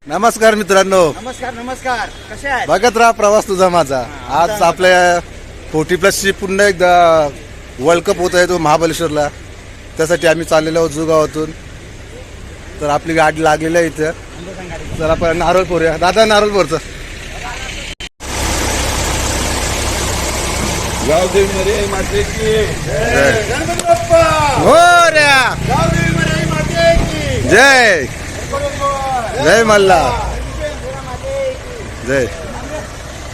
नमस्कार मित्रांनो. नमस्कार नमस्कार. कसे आहे? बघत राहा प्रवास तुझा माझा. आज आपल्या 40+ पुन्हा एकदा वर्ल्ड कप होत आहे तो महाबळेश्वरला. त्यासाठी आम्ही चाललेलो आहोत जुगावातून. तर आपली गाडी लागलेली आहे इथे. तर आपण नारळपूर या दादा नारळपूरचं गावदेवी माते की गणपती बाप्पा मोरया. गावदेवी माते की जय जय मल्ला जय.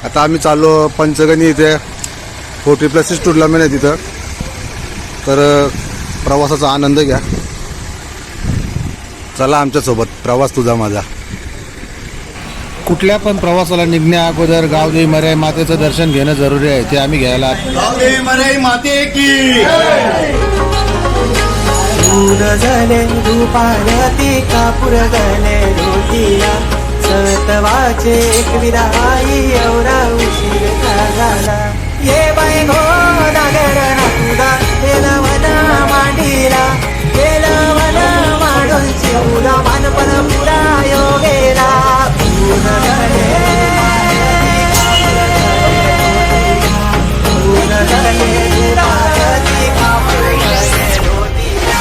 आता आम्ही चाललो पंचगणी इथे 40+ टुर्नामेंट आहे तिथं. तर प्रवासाचा आनंद घ्या. चला आमच्यासोबत प्रवास तुझा माझा. कुठल्या पण प्रवासाला निघण्या अगोदर गावदेवी मराई मातेचं दर्शन घेणं जरुरी आहे. ते आम्ही घ्यायला गावदेवी मराई माते की दूध झाले दुपारती कापूर झाले रोटिया सतवाचे एक विराई एवढा उशीर का झाला. ये बाई गो नागर नाकुदा गेला वना मांडीला गेला वना मांडून शिवला मानपण पुरा योगेला. दूध झाले दूध झाले दुपारती कापूर झाले रोटिया.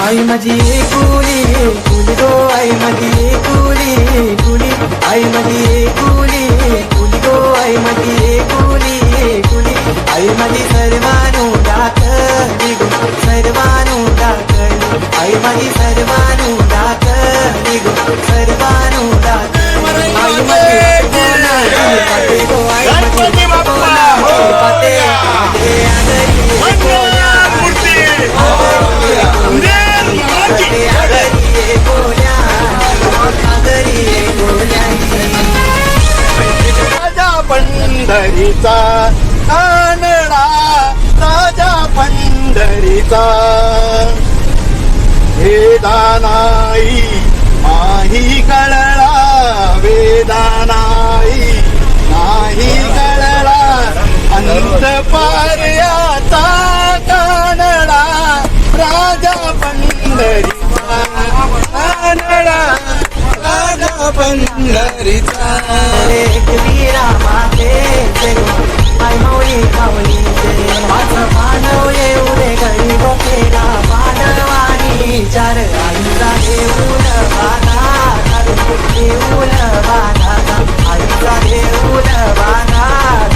आई माझी कुली कुली गो आई माझी कुली कुली आई माझी कुली कुली गो आई माझी कुली कुली आई माझी सर्वानु दाखली गो सर्वानु दाखली आई माझी सर्वानु दाखली गो सर्वानु दाखली आई माझी पाते गो आई माझी पाते राजा पंढरीचा कानडा राजा पंढरीचा वेदानाई माही कळला वेदानाई नाही कळला अंत पार्याचा कानडा राजा पंढरीचा कानडा राजा पंढरीचा. एक वीरा माते आई मौली खावली माझं पांडव येऊ रे घरी बोकेला पांडवानी चार आईचा देऊल बाधा देऊल बाधा आईचा देऊल बाधा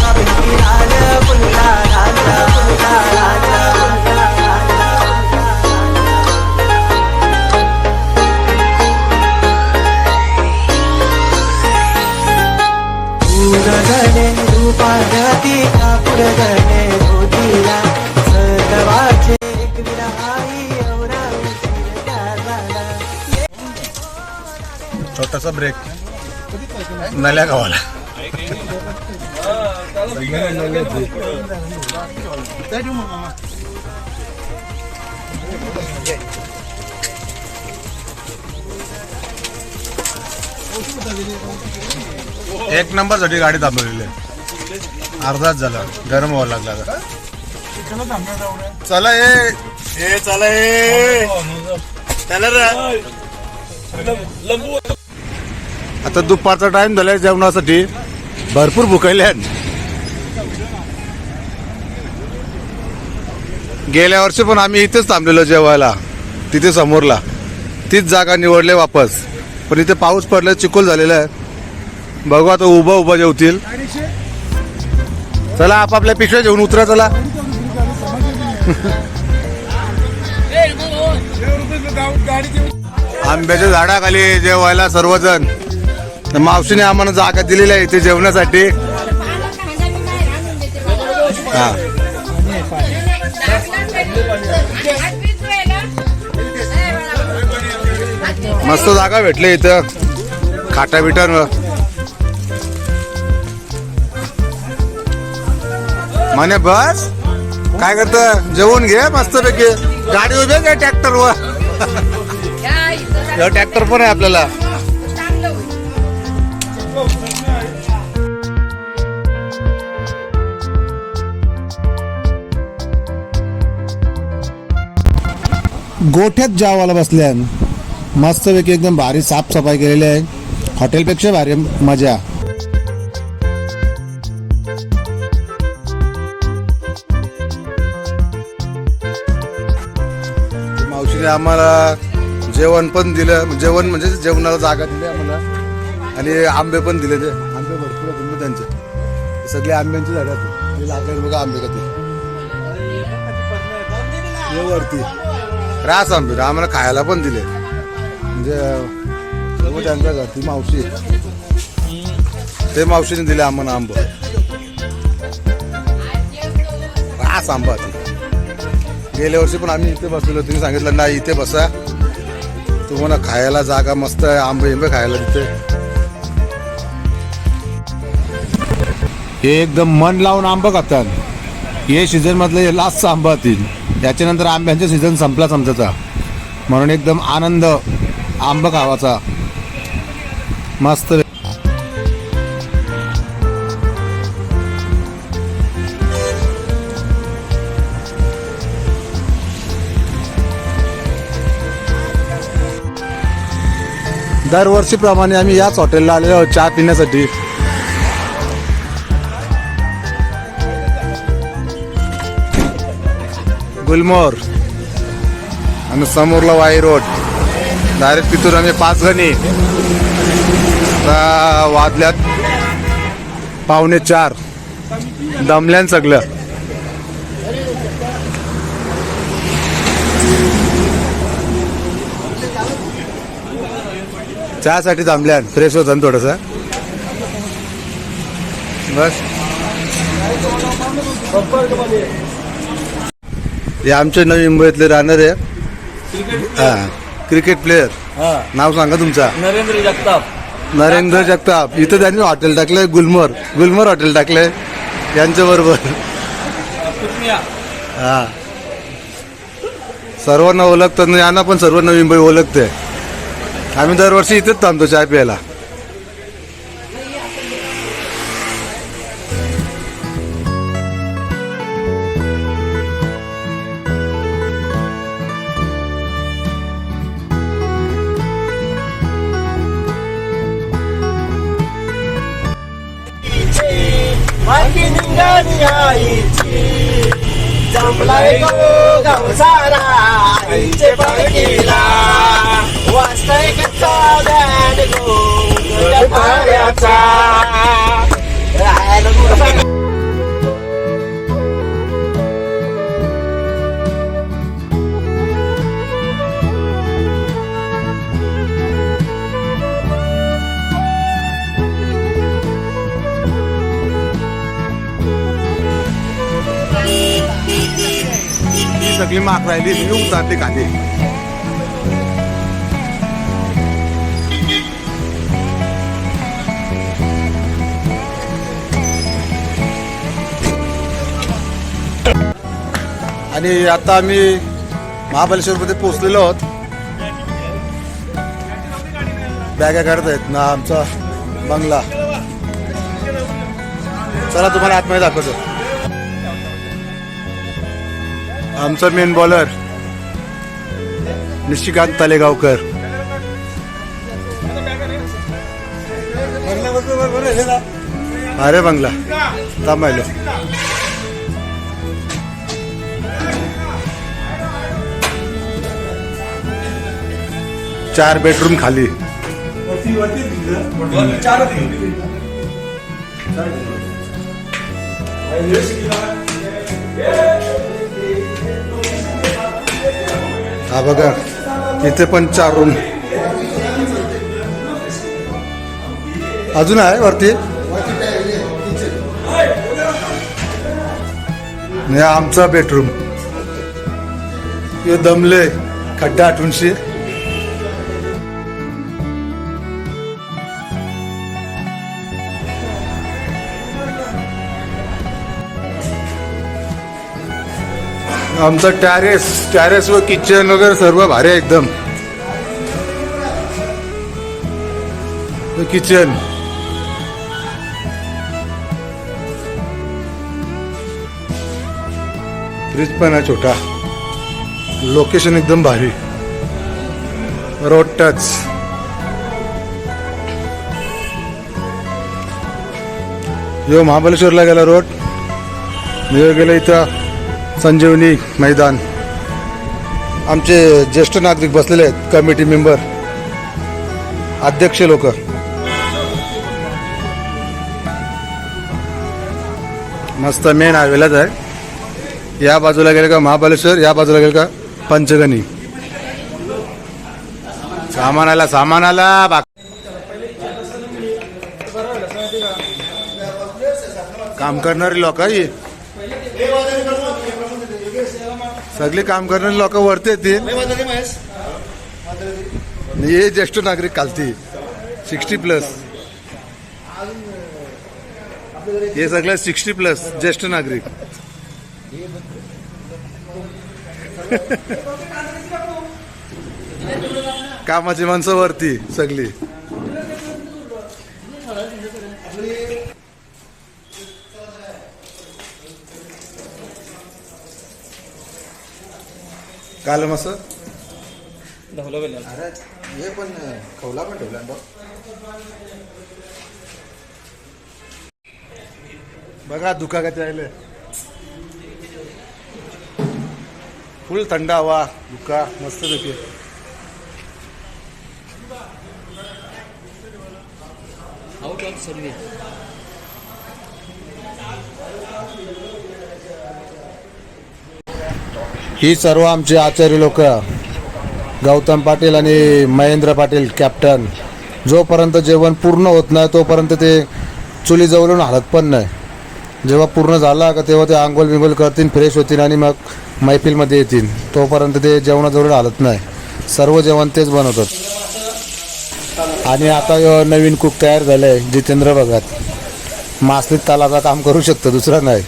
कभी लाल फुलला राजा फुलला राजा. गणे दुपारती कापूर गणे रोटीला सतवाचे एक विराई एवढा उशीर का झाला. छोटासा ब्रेक नल्या गावाला. एक नंबर साठी गाडी थांबवलेली आहे. अर्धाच झाला गरम व्हायला लागला आता. चला हे चला हे चला आता दुपारचा टाइम झालाय जेवणासाठी. भरपूर भुकायले आहेत. गेल्या वर्षी पण आम्ही इथेच थांबलेलो जेवायला. तिथे समोरला तीच जागा निवडले वापस. पण इथे पाऊस पडला चिखल झालेला आहे. बघू आता उभं उभं जेवतील. चला आपापल्या पिशव्या घेऊन उतरा. चला आंब्याच्या झाडाखाली जेवायला सर्वजण. मावशीने आम्हाला जागा दिलेली आहे इथे जेवण्यासाठी. हा मस्त जागा भेटली इथं खाटा बिटांवर. म्हणे बस काय करत जेवून घे मस्तपैकी. गाडी उभी आहे ट्रॅक्टरवर. ट्रॅक्टर पण आहे आपल्याला. गोठ्यात जेवायला बसल्या मस्तपैकी एकदम भारी साफसफाई केलेली आहे. हॉटेलपेक्षा भारी मजा. मावशीने आम्हाला जेवण पण दिलं. जेवण म्हणजे जेवणाला जागा दिली आम्हाला आणि आंबे पण दिले. ते आंबे भरपूर होते त्यांचे. सगळे आंब्यांची झाडं होती. लागले बघा आंबे कधी वरती रास आंबे आम्हाला खायला पण दिले. म्हणजे त्यांच्या घरची मावशी ते मावशीने दिले आम्हाला आंब. रास आंबा. गेल्या वर्षी पण आम्ही इथे बसलेलो. तुम्ही सांगितलं नाही इथे बसा तुम्हाला खायला जागा मस्त आहे. आंबे खायला तिथे हे एकदम मन लावून आंबा खातात. हे सीझन मधले लास्ट आंबा असतील. याच्यानंतर आंब्यांचा सीझन संपला समजायचा. म्हणून एकदम आनंद आंबा खावाचा मस्त. दरवर्षीप्रमाणे आम्ही याच हॉटेलला आलेलो आहोत चहा पिण्यासाठी. गुलमोहर आणि समोरला वाई रोड. डायरेक्ट तिथून आम्ही 5 गणी. वाजल्यात 3:45 दमल्यान सगळं. चहासाठी थांबल्यान फ्रेश होतं ना थोडंसं बस. हे आमचे नवी मुंबईतले राहणार आहे. हा क्रिकेट प्लेयर. नाव सांगा तुमचा. नरेंद्र जगताप. नरेंद्र जगताप. इथं त्यांनी हॉटेल टाकलंय गुलमोहर हॉटेल टाकलंय यांच्या बरोबर. हा सर्वांना ओळखतात. यांना पण सर्व नवी मुंबई ओळखते. आम्ही दरवर्षी इथेच थांबतो चहा प्यायला. जमलाय गो गावसारा आईचे पारखीला वाचताय कच्चा बॅड गो तुझ्या पायाचा. सगळी माग राहिली येऊन जाते खाली. आणि आता आम्ही महाबळेश्वर मध्ये पोहोचलेलो आहोत. बॅगा काढत आहेत ना आमचा बंगला. चला तुम्हाला आतमध्ये दाखवतो. आमचा मेन बॉलर निशिकांत तलेगावकर. अरे बंगला थांबायलो. 4 बेडरूम खाली. हा बघा इथे पण 4 रूम अजून आहे वरती. हे आमचा बेडरूम. हे दमले खड्डा आठवणशी. आमचं टॅरेस व किचन वगैरे सर्व भारी आहे एकदम. किचन फ्रीज पण आहे छोटा. लोकेशन एकदम भारी, रोड टच. यो महाबळेश्वरला गेला रोड, मी गेलो इथं संजीवनी मैदान. आमचे ज्येष्ठ नागरिक बसलेले आहेत, कमिटी मेंबर, अध्यक्ष लोक. मस्त मेन हायवेलाच आहे. या बाजूला गेलं का महाबळेश्वर, या बाजूला गेलं का पंचगणी. सामान आला काम करणारी लोक ही सगळे काम करणारी लोक वरती येतील. हे ज्येष्ठ नागरिक खालती 60+. हे सगळे 60+ ज्येष्ठ नागरिक. कामाची माणसं वरती सगळी. काल मस्त हे पण खवला पण ठेवला बघा. दुखा काय राहिले, फुल थंड हवा, दुखा मस्त पैकी. Out of service. ही सर्व आमचे आचार्य लोक, गौतम पाटील आणि महेंद्र पाटील कॅप्टन. जोपर्यंत जेवण पूर्ण होत नाही तोपर्यंत ते चुली जवळून हालत पण नाही. जेव्हा पूर्ण झाला का तेव्हा ते आंघोळ बिंघोळ करतील, फ्रेश होतील आणि मग मैफिलमध्ये येतील. तोपर्यंत ते जेवणाजवळ हालत नाही. सर्व जेवण तेच बनवतात. आणि आता नवीन कुक तयार झाले आहे, जितेंद्र भगत. मासलीत तालाचा काम करू शकतो, दुसरा नाही.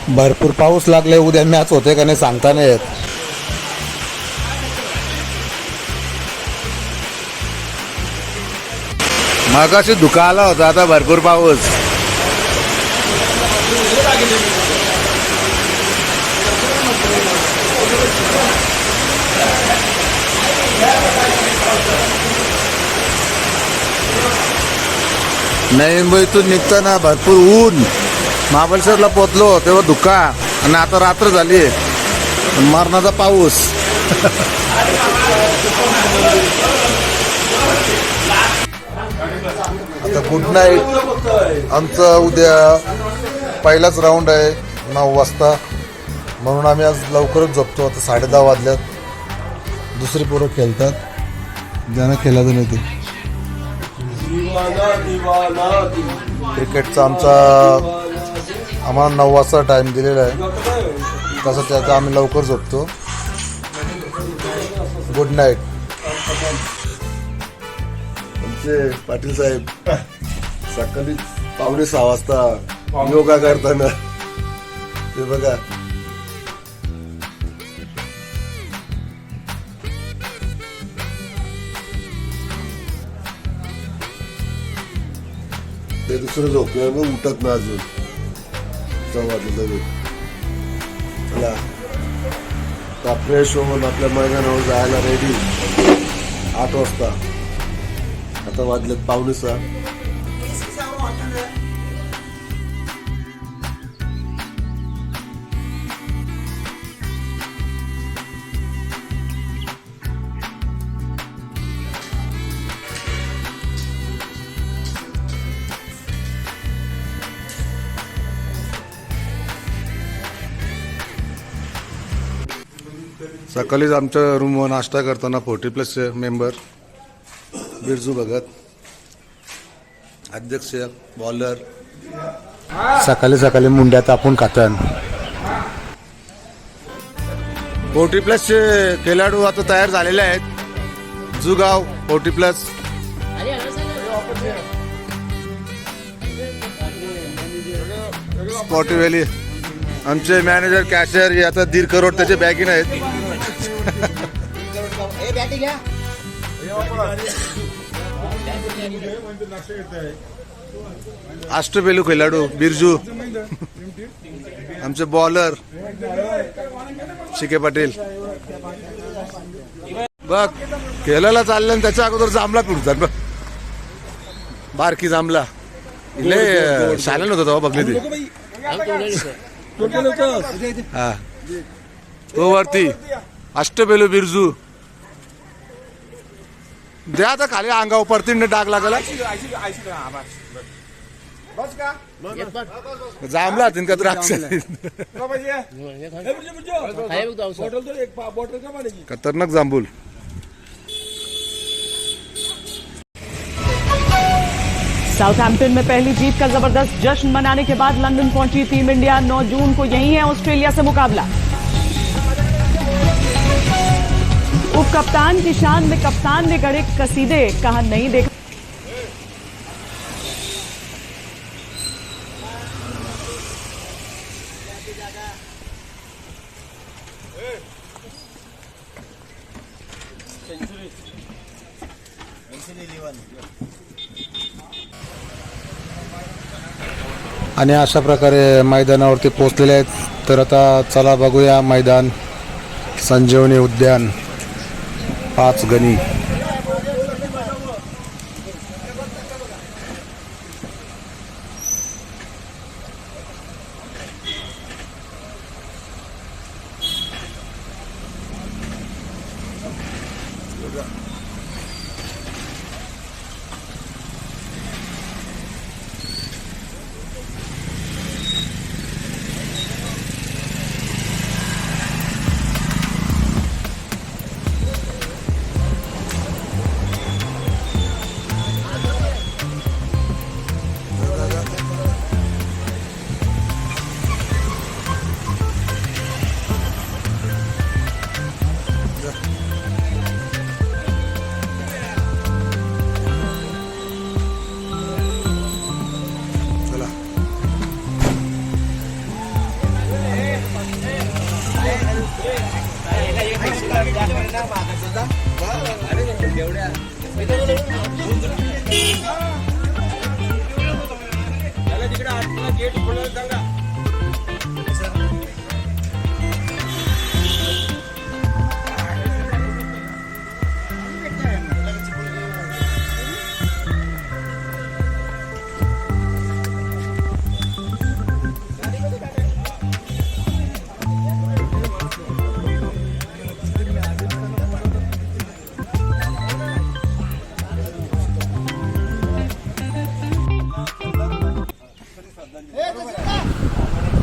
भरपूर पाऊस लागले. उद्या मॅच होते का नाही सांगता नाही येत. मगाशी धुका आला होता, आता भरपूर पाऊस. नवीन मुंबईतून निघताना भरपूर ऊन. महाबळेश्वरला पोचलो तेव्हा धुका, आणि आता रात्र झाली, मरणाचा पाऊस. आता गुड नाईट. आमचं उद्या पहिलाच राऊंड आहे 9 वाजता, म्हणून आम्ही आज लवकरच झोपतो. आता 10:30 वाजल्यात. दुसरी पोरं खेळतात, ज्यांना खेळायचं नाही ते. क्रिकेटचा आम्हाला 9 वाजता टाईम दिलेला आहे, तसं त्याचा आम्ही लवकर झोपतो. Good night. आमचे पाटील साहेब सकाळी 5:45 वाजता योगा करताना ते बघा. ते दुसरं झोपलं मग उठत ना अजून. चला आता फ्रेश होऊन आपल्या मैदानावर जायला रेडी. 8 वाजता. आता वाजलेत 5:45. सकाळीच आमच्या रूमवर नाश्ता करताना 40+ मेंबर बिरजू भगत, अध्यक्ष, बॉलर. सकाळी सकाळी मुंड्या तापून खातात. 40+ खेळाडू आता तयार झालेले आहेत. जुगाव 40+. Spotty valley. आमचे मॅनेजर कॅशियर हे आता 1.5 करोड त्याचे बॅगिन आहेत. अष्टपैलू खेळाडू बिरजू. आमचे बॉलर शिके पाटील. बघ खेळायला चाललं आणि त्याच्या अगोदर जांभला पिडतात बघ. बारकी जांभला इले शाळेत होता तेव्हा बघली ती. हा तो वरती अष्टपैलू बिरजू. द्या आता खाली अंगावर परतीने डाग लागला. जांभला तिनका द्राक्ष. खतरनाक जांभूल. साउथहैम्पटन में पहली जीत का जबरदस्त जश्न मनाने के बाद लंदन पहुंची टीम इंडिया. 9 जून को यही है ऑस्ट्रेलिया से मुकाबला. उप कप्तान की शान में कप्तान ने गढ़े कसीदे. कहा नहीं देखा. आणि अशा प्रकारे मैदानावरती पोहोचलेले आहेत. तर आता चला बघूया मैदान. संजीवनी उद्यान 5 गणी.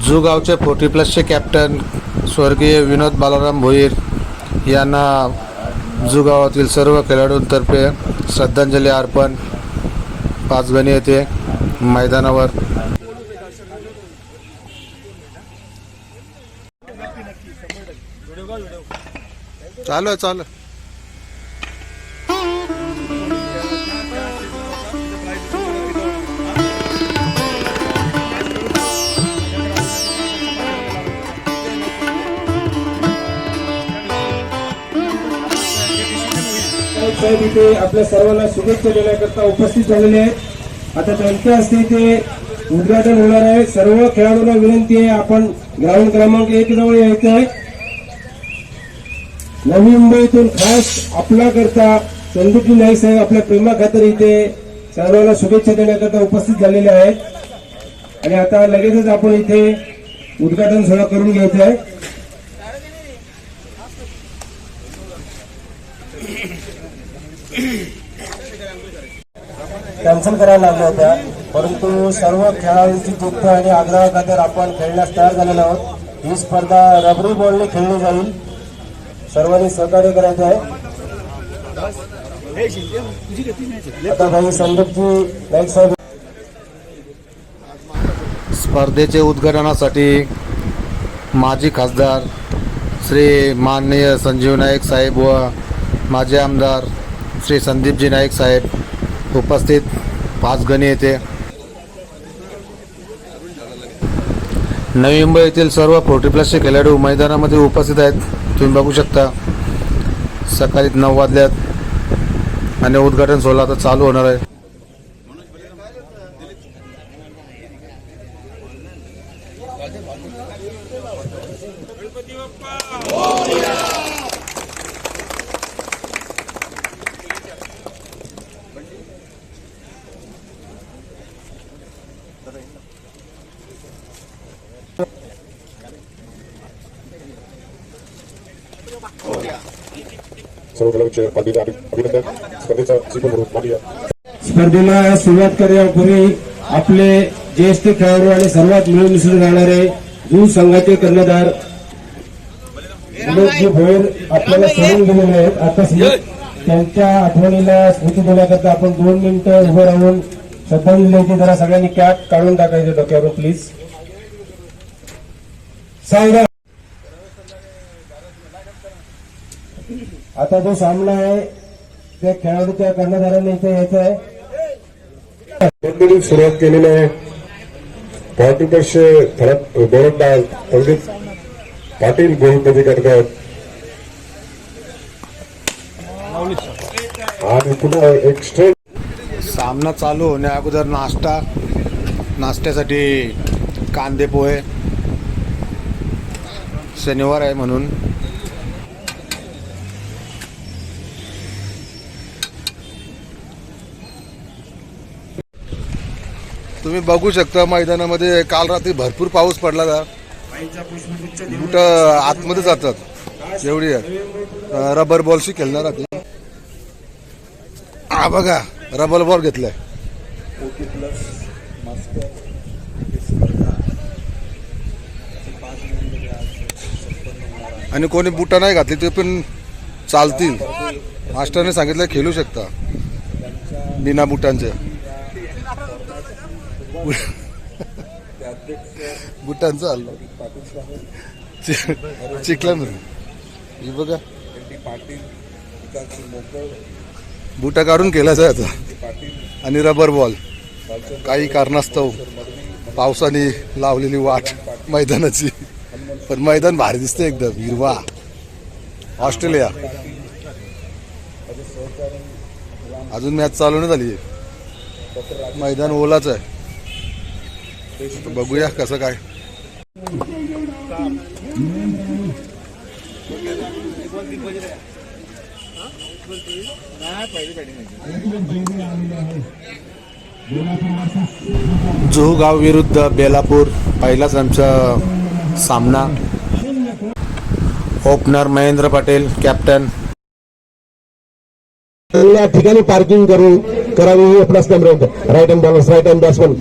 जुगावचे 40+चे कॅप्टन स्वर्गीय विनोद बालाराम भोईर यांना जुगावातील सर्व खेळाडूंतर्फे श्रद्धांजली अर्पण. 5 गणी येथे मैदानावर. चालू चालू. साहेब इथे आपल्या सर्वांना शुभेच्छा देण्याकरता उपस्थित झालेले आहेत. आता त्यांच्या हस्ते इथे उद्घाटन होणार आहे. सर्व खेळाडूंना विनंती आहे आपण ग्राउंड क्रमांक 1 जवळ यायचं आहे. नवी मुंबईतून खास आपला करता संदीपजी नाईक साहेब आपल्या प्रेमा खातर इथे सर्वांना शुभेच्छा देण्याकरता उपस्थित झालेले आहेत. आणि आता लगेचच आपण इथे उद्घाटन सोहळा करून घ्यायचा आहे. कॅन्सल करायला लागल्या होत्या, परंतु सर्व खेळाडूंची जिद्द आणि आग्रह खातर आपण खेळण्यास तयार झालेलो आहोत. ही स्पर्धा रबरी बॉलने खेळली जाईल. सर्वांनी सहकार्य करायचं आहे. आता भाई संदीपजी नाईक साहेब. स्पर्धेचे उद्घाटनासाठी माजी खासदार श्री माननीय संजीव नाईक साहेब व माजी आमदार श्री संदीपजी नाईक साहेब उपस्थित 5 गणे येथे नवी मुंबई येथील सर्व 40+ खेळाडू मैदानामध्ये उपस्थित आहेत. तुम्ही बघू शकता सकाळी 9 वाजल्यात आणि उद्घाटन सोहळा आता चालू होणार आहे. सर्व खेळाडूंचे पाठीचे अभिनंदन. स्पर्धेचा चिपळूण मालिया स्पर्धेला सुरुवात करण्यापूर्वी आपले ज्येष्ठ खेळाडू आणि सर्वात मिळून मिसळून जाणारे जू संघाचे कर्णधार विनोदजी भोयर आपल्याला सोडून गेलेले आहेत. आता त्यांच्या आठवणीला स्मृती देण्याकरता आपण 2 मिनिटं उभं राहून श्रद्धांजली द्यायची. जरा सगळ्यांनी कॅप काढून टाकायचे डोक्यावरून प्लीज. सांगा आता जो सामना आहे त्या खेळाडूच्या कर्णधारांनी इथे यायचं आहे. मंडळी सुरुवात केलेली आहे. 40+ गोलंदाज पंडित पाटील गोलंदाजी करतात आणि पुन्हा एक स्ट्रेट. सामना चालू होण्या अगोदर नाश्त्यासाठी कांदे पोहे, शनिवार आहे म्हणून तुम्ही बघू शकता मैदानामध्ये काल रात्री भरपूर पाऊस पडला था. बुट आतमध्ये जातात एवढी रबर बॉलशी खेळणार आधी. हा बघा रबर बॉल घेतलाय आणि कोणी बुटा नाही घातली ते पण चालतील. मास्टरने सांगितलं खेळू शकता बिना बुटांचे. बुटांचं आलं चिखला हे बघा बुटा काढून केला जायचा आणि रबर बॉल काही कारणास्तव पावसाने लावलेली वाट मैदानाची. पण मैदान भारी दिसतं एकदम हिरवा. ऑस्ट्रेलिया अजून मॅच चालू नाही झाली. मैदान ओलाच आहे. बघूया कसं काय. जुहू गाव विरुद्ध बेलापूर पहिलाच आमचा सामना. Opener Mahendra Patel captain. या ठिकाणी पार्किंग करावी plus number right hand bowlers right hand batsman.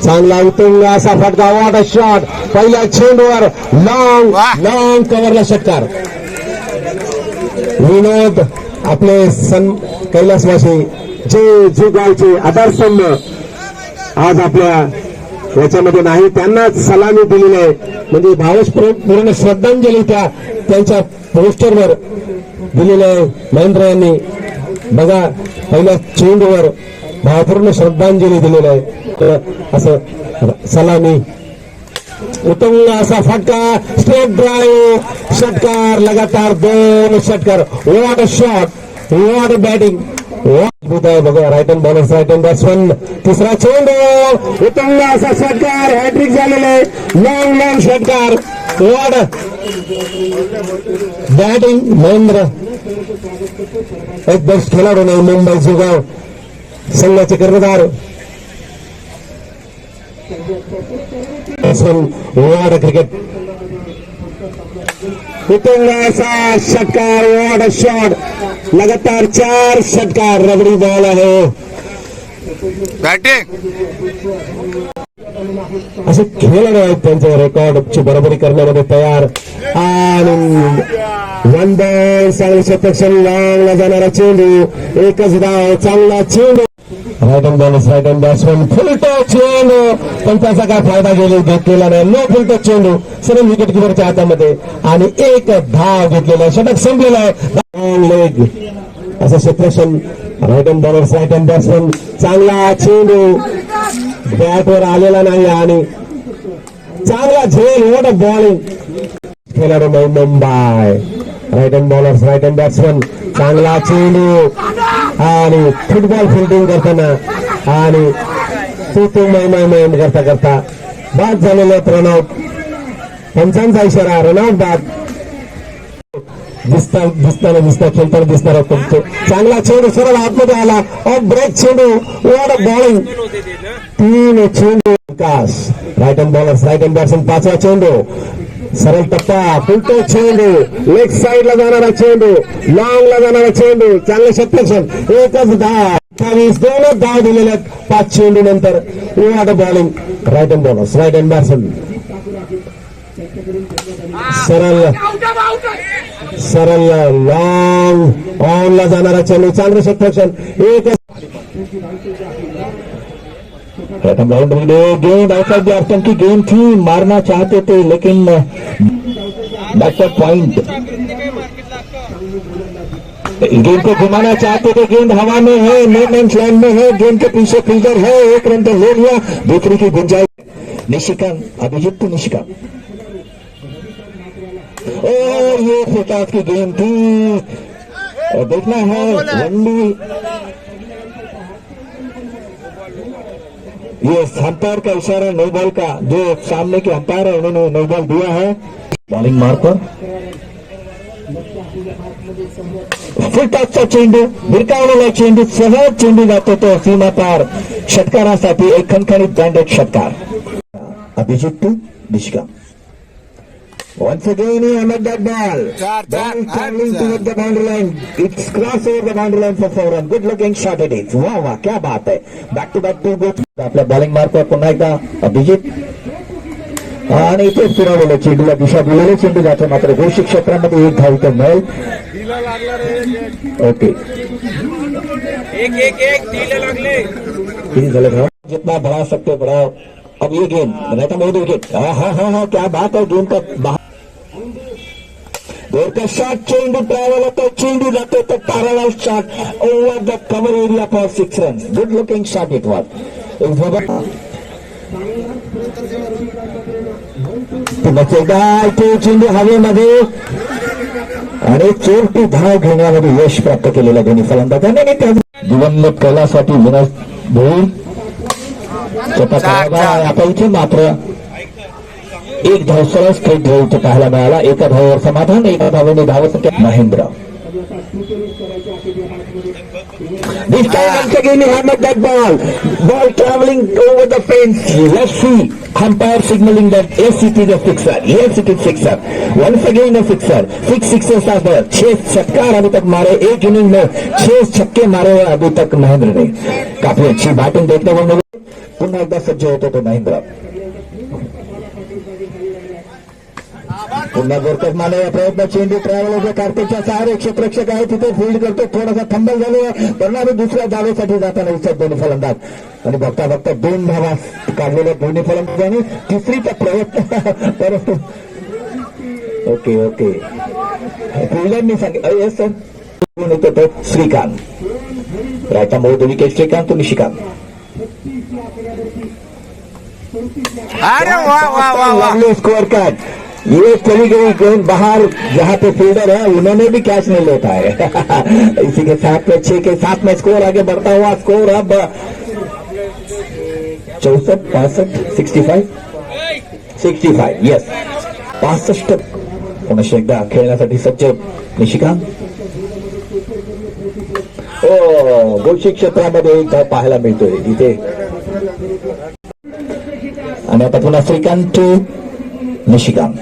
चांगला उत्तम असा फटका. What a shot. पहिल्या चेंडूवर लॉंग कव्हरला षटकार. विनोद आपले कैलासवासी जे गावचे आधारस्तंभ आज आपल्या याच्यामध्ये नाही. त्यांनाच सलामी दिलेली आहे. म्हणजे भावपूर्ण श्रद्धांजली त्यांच्या पोस्टरवर दिलेलं आहे महेंद्र यांनी. बघा पहिल्या चेंडूवर भावपूर्ण श्रद्धांजली दिलेलं आहे. असं सलामी. उत्तम असा फटका. स्ट्रेट ड्राईव्ह षटकार. लगातार 2 षटकार. What a shot. What a batting. बघा right hand bowlers right hand batsman. तिसरा चेंडू. उत्तम असा षटकार. हॅट्रिक झालेला आहे. लॉंग षटकार. What batting Mahendra. एक बेस्ट खेळाडू नाही मुंबई जुगाव संघाचे कर्णधार. What cricket. उत्तम असा षटकार. What a shot. लगातार 4 षटकार. रबडी बॉल आहे. बॅटिंग असे खेळाडू आहेत त्यांच्या रेकॉर्डची बरोबरी करण्यामध्ये तयार. आणि 1 बॉल. चांगले शतक्षण. लांबला जाणारा चेंडू. एकच धाव. चांगला चेंडू. Right hand bowlers right hand batsman. Full toss चेंडू. पण त्याचा काय फायदा घेतलेला नाही. नो फुलटॉस चेंडू सरळ विकेट किपरच्या हातामध्ये आणि एक धाव घेतलेला. षटक संपलेला आहे. लेग असं क्षेत्रक्षण right hand bowler right hand batsman चांगला चेंडू बॅटवर आलेला नाही आणि चांगला झेल वॉट अ बॉलिंग खेळाडू Mumbai right hand bowler right hand batsman चांगला चेंडू आणि फुटबॉल फिल्डिंग करताना आणि तू मैम करता करता बाद झालेले रनआउट पंचांचा इशारा रनआउट बाद दिसताना खेळताना दिसणार तुमचे चांगला चेंडू सरळ आतमध्ये आला ऑफ ब्रेक चेंडू वॉट अ बॉलिंग 3 चेंडू Vikas right hand bowler right hand batsman 5वा चेंडू सरळ टप्पा फुलतो चेंडू लेग साईडला जाणारा चेंडू लॉंगला जाणारा चेंडू चांगले क्षेत्रक्षण एकच धाव 28 दोनच धाव दिलेले आहेत 5 चेंडू नंतर what a bowling right hand bowler right hand batsman सरळ लॉंग ऑनला जाणारा चेंडू चांगलं क्षेत्रक्षण एक गेंद आउटसाइड द ऑप्शन की गेंद थी मारना चाहते थे लेकिन बैकवर्ड पॉइंट गेंद को घुमाना चाहते थे गेंद हवा में है नो मैंस लैंड में है गेंद के पीछे फील्डर है एक रन तो ले लिया दूसरी की गुंजाइश निशिकांत अभिजीत टू निशिकांत और ये फुटास की गेंद थी और देखना है वनडी ये अंपायर का इशारा नो बॉल का जो सामने के अंपायर है उन्होंने नो बॉल दिया है बॉलिंग मार्कर फुल टॉपचा चेंडू भिरकावलेला चेंडू सहज चेंडू जातो तो सीमा पार षटकारासाठी एक खणखणीत ब्रँडेड षटकार अभिजित टू निष्काम Once again, he hammered that ball. Ball traveling towards the boundary line. It's crossed over the boundary line for 4 runs. Good looking shot it is. Wow, wow, क्या बात है. Back to back 2 good. आपल्या bowling मार्कवर पुन्हा एकदा अभिजित आणि इथे फिरवलेलं चेंडूला दिशा दिलेले चेंडू जातो मात्र घोषित क्षेत्रामध्ये एक धाव इथे मिळेल. ओके किती झालं धाव जितना बढ़ा सकते बढ़ाओ. अब ये गेंद रहता मोदी विकेट हाँ क्या बात है गेंद का देर का शॉट चेंडू ट्रैवल होता है चेंडू जाते तो parallel shot over the cover area for 6 run good looking shot it was चेंडू हवेमध्ये आणि चोरटी धाव घेण्यामध्ये यश प्राप्त केलेल्या दोन्ही फलंदाजांनी दिवंगत कैलासवाटी विनाश भोईर आता इथे मात्र एक धाव सरळ स्ट्रेट ड्राईव्ह इथे पाहायला मिळाला. एका धावावर समाधान एका धावेने धावसंख्या Mahendra This time once again he hammered that ball traveling over the fence. Let's see umpire signaling that yes it is a sixer. Yes it is sixer. Once again a sixer. 6 sixes are there. 6 छक्कार अभी तक मारे एक inning में 6 छक्के मारे अभी तक महेंद्र ने. काफी अच्छी बैटिंग देखने को मिली. पुन्हा एकदा सज्ज होतो तो महेंद्र पुन्हा जोरकस माने प्रयत्न चेंडू ट्रॅव्हल होते कार्तिकच्या सहारे क्षेत्ररक्षक आहे तिथे फील्ड करतो थोडासा थंबल झालेला परिणामी दुसऱ्या धावेसाठी जाताना दिसत दोन्ही फलंदाज आणि बघता बघता 2 धावा काढलेल्या दोन्ही फलंदाजांनी तिसरीचा प्रयत्न परंतु ओके फील्डरनी सांगितलं येस सर येतो तो श्रीकांत रायटा मोद विकेट श्रीकांत निशिकांत अरे वाह स्कोर कार्ड ये चली गई गेंद बाहर जहां पे फील्डर है उन्होंने भी कैच नहीं लेता है इसी के साथ में 6 के साथ में स्कोर आगे बढ़ता हुआ स्कोर अब 64 65 65 यस 65 पुन्हा एकदा खेळण्यासाठी सज्ज निशिकांत गोलशी क्षेत्रामध्ये एक धाव पाहायला मिळतोय इथे आणि आता पुन्हा श्रीकांत निशिकांत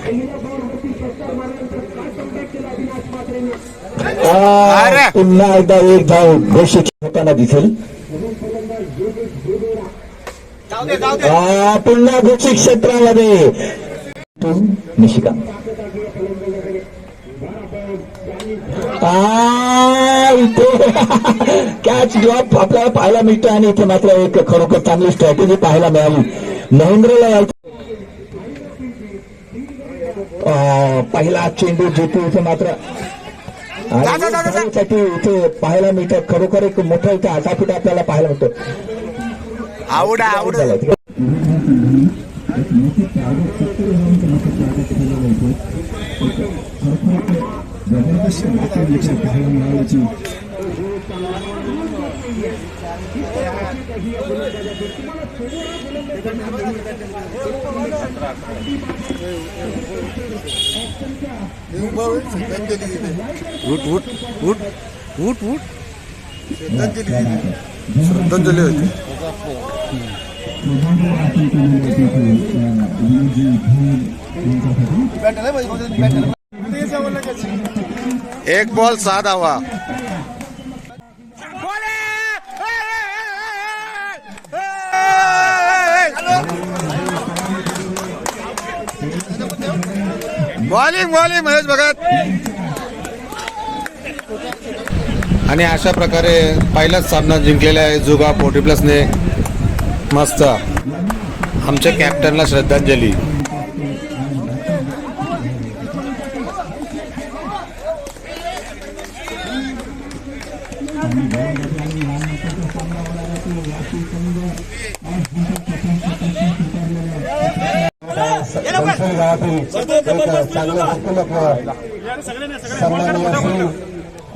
पुन्हा एकदा एक धाव घोषित होताना दिसेल पुन्हा घोषित क्षेत्रामध्ये निशिकांत इथे कॅच ड्रॉप आपल्याला पाहायला मिळतो आणि इथे मात्र एक खरोखर चांगली स्ट्रॅटेजी पाहायला मिळाली महेंद्रला पहिला चेंडू जिथे इथे मात्र खेळासाठी इथे पाहायला मिळतं. खरोखर एक मोठा इथे आटापीट आपल्याला पाहायला मिळतो. आवड उठ उठ उठ उठ उठ श्रद्धांजली होती. एक बॉल 6 धावा. बॉलिंग महेश भगत. आणि अशा प्रकारे पहिलाच सामना जिंकलेला आहे जुगा 40+ने. मस्त. आमच्या कॅप्टनला श्रद्धांजली.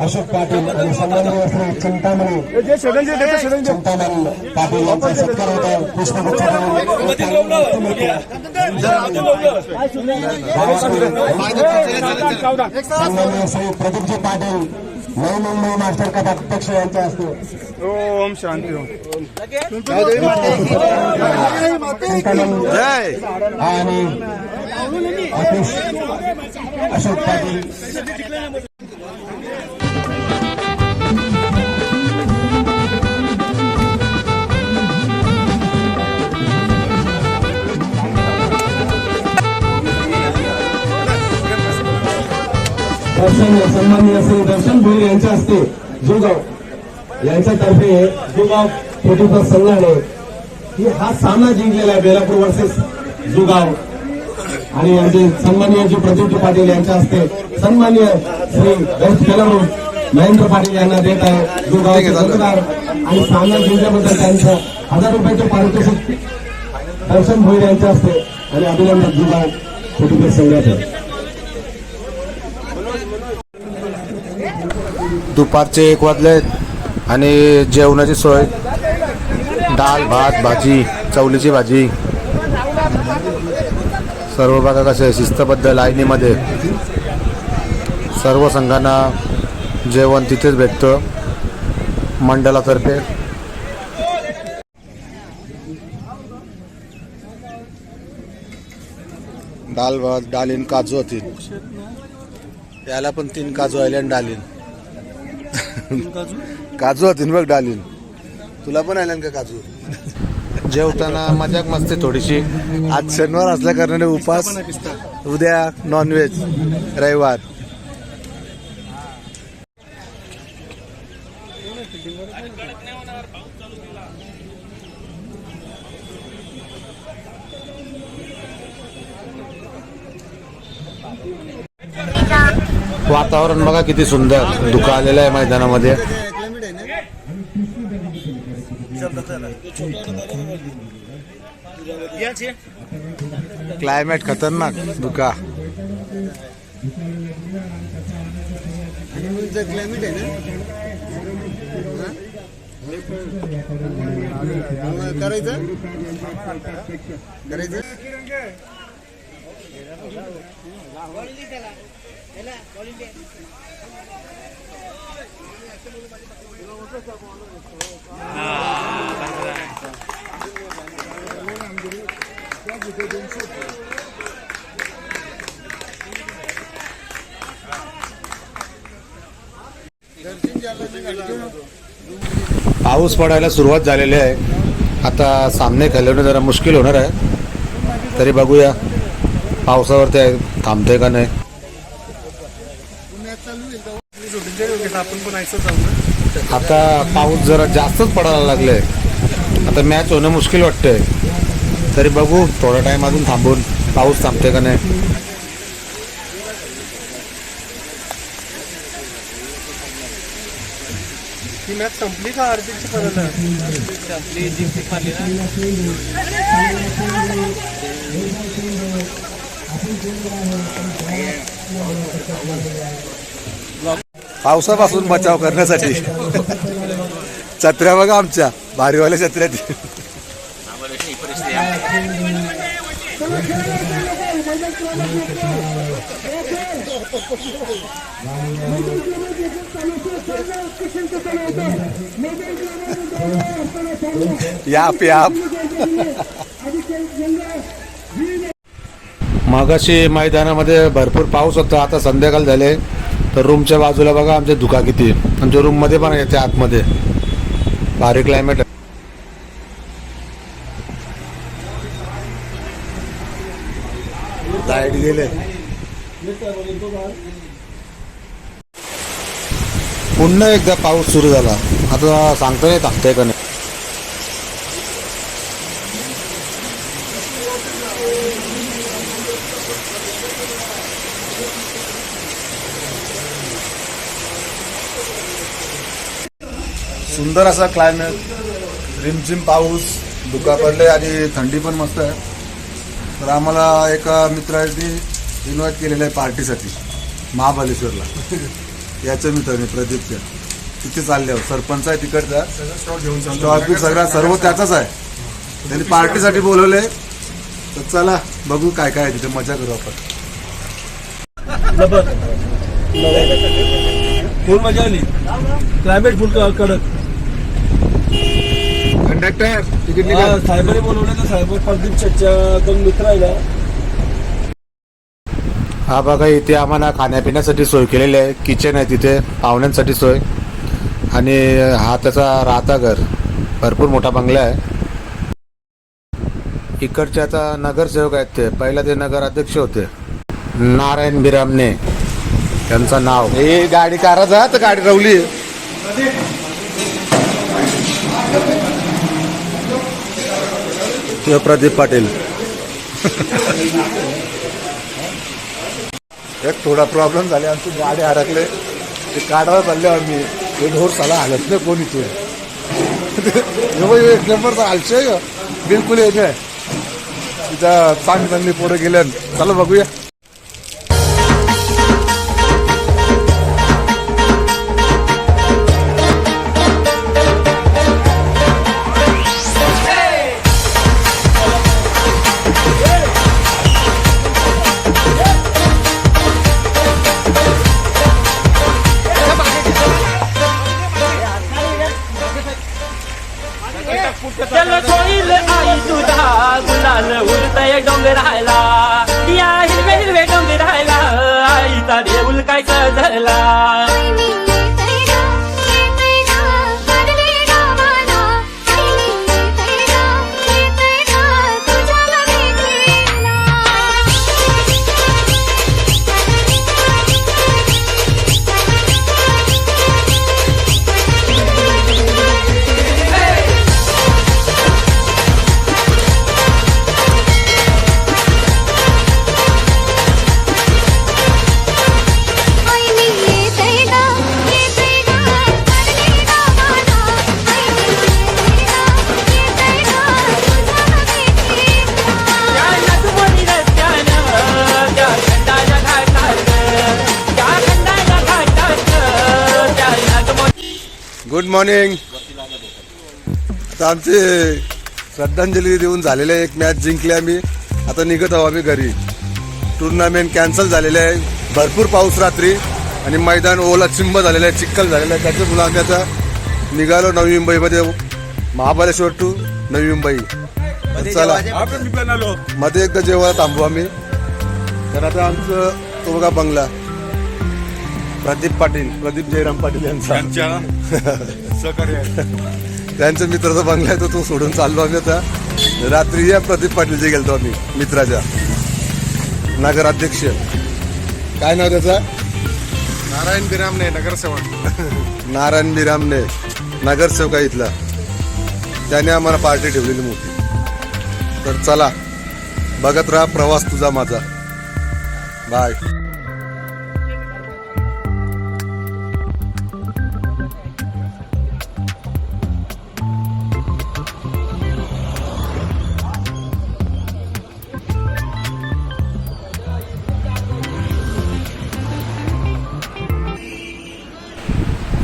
अशोक पाटील आणि सन्माननीय श्री चिंतामणी पाटील यांचा सत्कार होता. पुष्पगुच्छ सन्माननीय श्री प्रदीपजी पाटील नवी मुंबई मास्टर कप अध्यक्ष यांच्या हस्ते. ओम शांती ओम. जय. आणि अशोक पाटील. सन्माननीय श्री दर्शन भोईर यांच्या हस्ते जुगाव यांच्यातर्फे जुगाव 40+ संघाने हा सामना जिंकलेला आहे. बेलापूर वर्सेस जुगाव. आणि यांचे सन्माननीय जी प्रदीप पाटील यांच्या हस्ते सन्माननीय श्री बेस्ट खेळाडू महेंद्र पाटील यांना देत आहे जुगावचे मतदार. आणि सामना जिंकल्याबद्दल त्यांचं 1000 रुपयाचे पारितोषिक दर्शन भोईर यांच्या हस्ते. आणि अभिनंदन जुगाव 40+ संघाचे. दुपारचे 1 वाजले आणि जेवणाची सोय. डाळ भात भाजी चवलीची भाजी सर्व बघा कसं आहे शिस्तबद्ध लाईनीमध्ये. सर्व संघांना जेवण तिथेच भेटतं मंडळातर्फे. डाल भात डालीन काजू होती. याला पण 3 काजू आले आणि डालीन. काजू होती बघ डालीन. तुला पण आल्या का काजू. जेवताना मजाक मस्ती थोडीशी. आज शनिवार असल्या कारणाने उपास. उद्या नॉनव्हेज. रविवार. वातावरण बघा किती सुंदर. धुकं आलेलं आहे मैदानामध्ये. क्लायमेट खतरनाक. धुका क्लायमेट आहे ना. करायचं पाऊस पडायला सुरुवात झालेली आहे. आता सामने खेळवणं जरा मुश्किल होणार आहे. तरी बघूया पावसावरती थांबते का नाही. आता पाऊस जरा जास्तच पडायला लागले. आता मॅच होणं मुश्किल वाटतंय. तरी बघू थोडा टाइम अजून थांबून पाऊस थांबते का नाही. ती मॅच संपली का हार्दिकची परत आपली जिंकली मारली ना. पावसापासून बचाव करण्यासाठी छत्र्या बघा आमच्या भारीवाल्या छत्र्या. याप याप. मगाशी मैदानामध्ये भरपूर पाऊस होता. आता संध्याकाळ झाले तर रूमच्या बाजूला बघा आमच्या धुका किती. आमच्या रूम मध्ये पण येते आतमध्ये. भारी क्लायमेट. लाईट गेले. पुन्हा एकदा पाऊस सुरू झाला. आता सांगता नाही थांबतंय का नाही. सुंदर असा क्लायमेट. रिमझिम पाऊस, धुका पडले आणि थंडी पण मस्त आहे. तर आम्हाला एका मित्राने इन्व्हाइट केलेलं आहे पार्टीसाठी महाबळेश्वरला. याच्या मित्राने प्रदीपच्या. तिथे चालले आहोत. सरपंच आहे तिकडचा. स्टॉक सगळा सर्व त्याचाच आहे. त्यांनी पार्टीसाठी बोलवले. तर चला बघू काय काय आहे तिथे. मजा करू आपण. फुल मजा आली. क्लायमेट फुल कडक. कंडक्टर तिकीट साहेबांनी बोलवलं तर साहेब प्रदीप चर्चा मित्र आहे ना. हा बघा इथे आम्हाला खाण्यापिण्यासाठी सोय केलेली आहे. किचन आहे तिथे. पाहुण्यांसाठी सोय. आणि हा त्याचा राहता घर. भरपूर मोठा बंगला आहे. इकडचे आता नगरसेवक आहेत. ते पहिला ते नगराध्यक्ष होते नारायण बिरामने त्यांचं नाव. हे गाडी काराचा तर गाडी रवली. प्रदीप पाटील. एक थोडा प्रॉब्लेम झाले. आमची गाडी अडकले. ते काढायला चालले आम्ही. हे ढोर साला हालत नाही कोण इथून. एक नंबरचा आलशे बिलकुल येत नाही. तिथं चांगली पोरं गेल्या. चला बघूया. चल कोईल आई तुझा गुलाल उडतय डोंगराला. या हिरवे हिरवे डोंगराला आईचा देऊल काय सजला. Good morning. आता आमची श्रद्धांजली देऊन झालेले आहे. एक मॅच जिंकली आम्ही. आता निघत आहोत आम्ही घरी. टुर्नामेंट कॅन्सल झालेलं आहे. भरपूर पाऊस रात्री आणि मैदान ओला चिंब झालेलं आहे. चिखल झालेला आहे. त्याच्यामुळे आम्ही आता निघालो नवी मुंबईमध्ये. महाबळेश्वर टू नवी मुंबई. चला मध्ये एकदा जेवायला थांबू आम्ही. तर आता आमचं तो बघा बंगला. प्रदीप पाटील, प्रदीप जयराम पाटील यांचा त्यांच्या मित्राचा बंगला आहे. तो सोडून चाललो आम्ही आता. रात्री या प्रदीप पाटीलचे गेलतो आम्ही मित्राच्या. नगराध्यक्ष काय नाव त्याचा. नारायण बिरामने नगरसेवक. नारायण बिरामने नगरसेवक आहे इथला. त्याने आम्हाला पार्टी ठेवलेली मोठी. तर चला बघत राहा प्रवास तुझा माझा. बाय.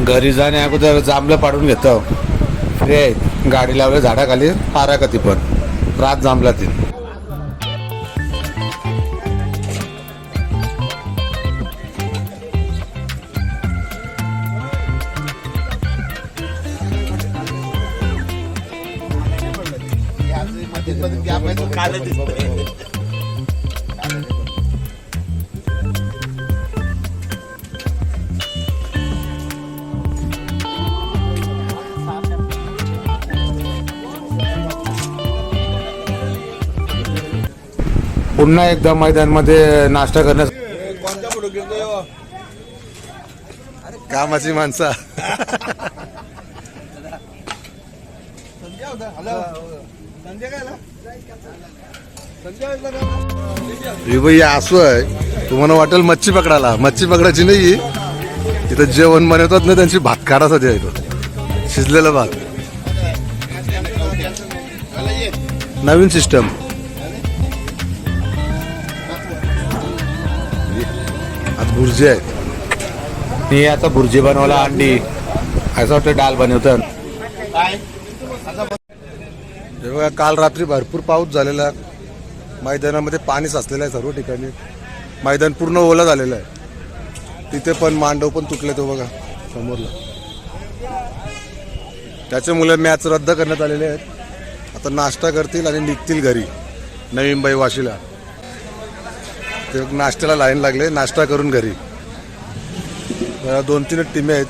घरी जाणे अगोदर जांभलं पाडून घेतो. फ्री आहेत, गाडी लावली झाडाखाली पारा कधी पण रात जांभला ती. पुन्हा एकदा मैदानमध्ये नाश्ता करण्यास कामाची माणसं. ही असू आहे, तुम्हाला वाटेल मच्छी पकडायला. मच्छी पकडायची नाही, तिथं जेवण बनवतात ना त्यांची भात काढासाठी आहे तो शिजलेला भात. नवीन सिस्टम. आता भुर्जी आहे, मी आता भुर्जी बनवला अंडी असं वाटतं डाल बनवतात. हे बघा, काल रात्री भरपूर पाऊस झालेला, मैदानामध्ये पाणी साचलेलं आहे सर्व ठिकाणी. मैदान पूर्ण ओला झालेलं आहे. तिथे पण मांडव पण तुटले तो बघा समोरला. त्याच्यामुळे मॅच रद्द करण्यात आलेले आहेत. आता नाश्ता करतील आणि निघतील घरी नवी मुंबई वाशीला. ते नाश्त्याला लाईन लागले, नाश्ता करून घरी. 2-3 टीम आहेत,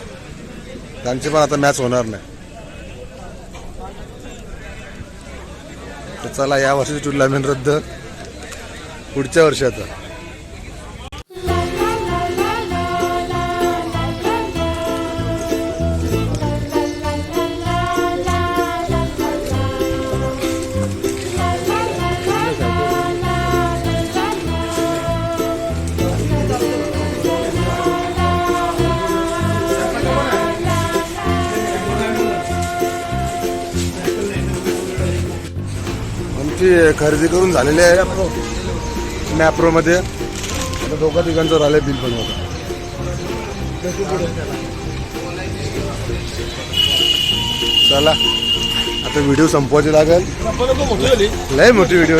त्यांची पण आता मॅच होणार नाही. तर चला, या वर्षीची टुर्नामेंट रद्द, पुढच्या वर्षी आता. खरेदी करून झालेली आहे मॅप्रोमध्ये. आता 2-3 राहिले बिल बनवता. चला, आता व्हिडिओ संपवायची लागेल. लय मोठी व्हिडिओ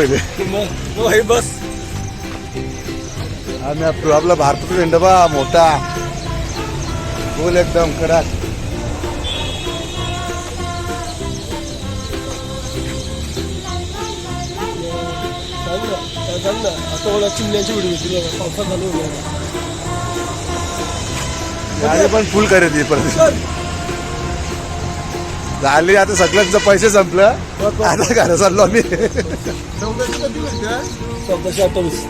आहे बस. हा मॅप्रो आपला भारताचा झेंडा मोठा गोल एकदम कडक. आता चिमण्याची व्हिडिओ पावसात झाली गाडी पण फुल खरेदी परत झाली. आता सगळ्यांचं पैसे संपलं, आता घरा चाललो आम्ही. 1428